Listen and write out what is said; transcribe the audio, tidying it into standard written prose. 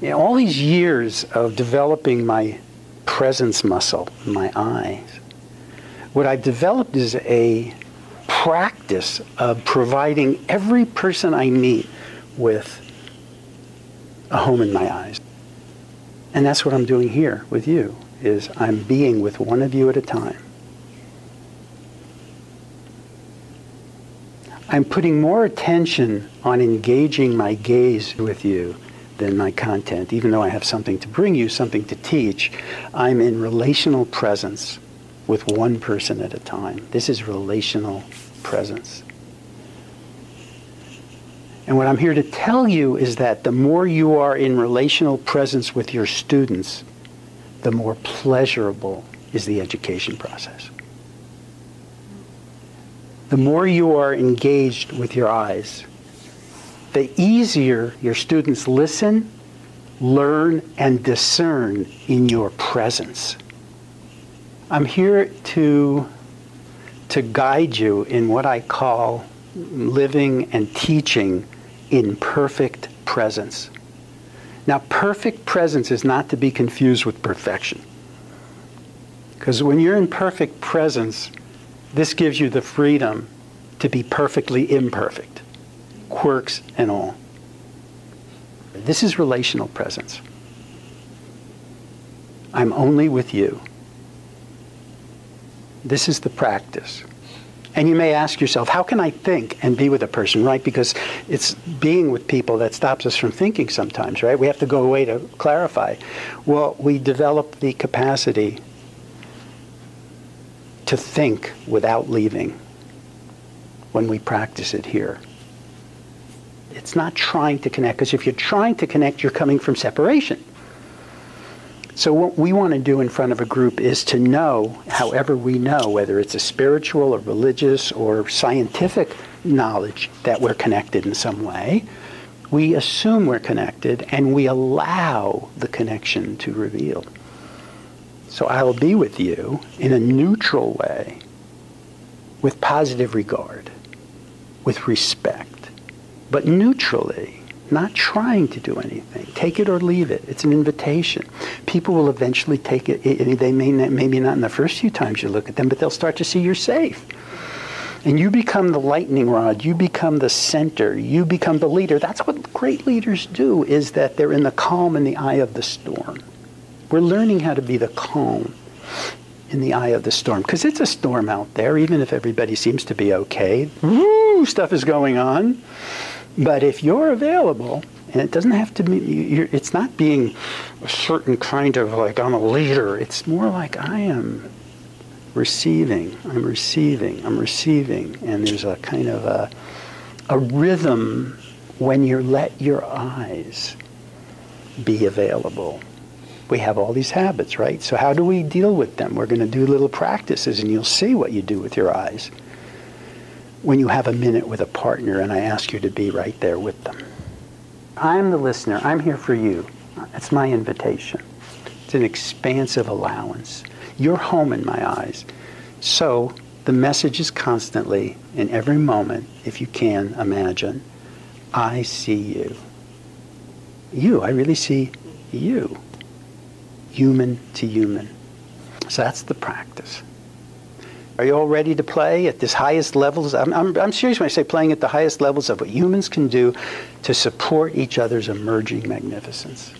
In all these years of developing my presence muscle, my eyes, what I've developed is a practice of providing every person I meet with a home in my eyes. And that's what I'm doing here with you, is I'm being with one of you at a time. I'm putting more attention on engaging my gaze with you than my content. Even though I have something to bring you, something to teach, I'm in relational presence with one person at a time. This is relational presence. And what I'm here to tell you is that the more you are in relational presence with your students, the more pleasurable is the education process. The more you are engaged with your eyes, the easier your students listen, learn, and discern in your presence. I'm here to guide you in what I call living and teaching in perfect presence. Now, perfect presence is not to be confused with perfection. Because when you're in perfect presence, this gives you the freedom to be perfectly imperfect, quirks and all. This is relational presence. I'm only with you. This is the practice. And you may ask yourself, how can I think and be with a person, right? Because it's being with people that stops us from thinking sometimes, right? We have to go away to clarify. Well, we develop the capacity to think without leaving when we practice it here. It's not trying to connect, because if you're trying to connect, you're coming from separation. So what we want to do in front of a group is to know, however we know, whether it's a spiritual or religious or scientific knowledge, that we're connected in some way. We assume we're connected, and we allow the connection to reveal. So I will be with you in a neutral way, with positive regard, with respect, but neutrally, not trying to do anything. Take it or leave it. It's an invitation. People will eventually take it. They may not, maybe not in the first few times you look at them, but they'll start to see you're safe. And you become the lightning rod. You become the center. You become the leader. That's what great leaders do, is that they're in the calm in the eye of the storm. We're learning how to be the calm in the eye of the storm, because it's a storm out there, even if everybody seems to be okay. Woo, stuff is going on. But if you're available, and it doesn't have to be, it's not being a certain kind of like, I'm a leader. It's more like I am receiving, I'm receiving, I'm receiving. And there's a kind of a rhythm when you let your eyes be available. We have all these habits, right? So how do we deal with them? We're going to do little practices, and you'll see what you do with your eyes when you have a minute with a partner and I ask you to be right there with them. I'm the listener. I'm here for you. It's my invitation. It's an expansive allowance. You're home in my eyes. So the message is constantly, in every moment, if you can imagine, I see you. You, I really see you. Human to human. So that's the practice. Are you all ready to play at this highest levels? I'm serious when I say playing at the highest levels of what humans can do to support each other's emerging magnificence.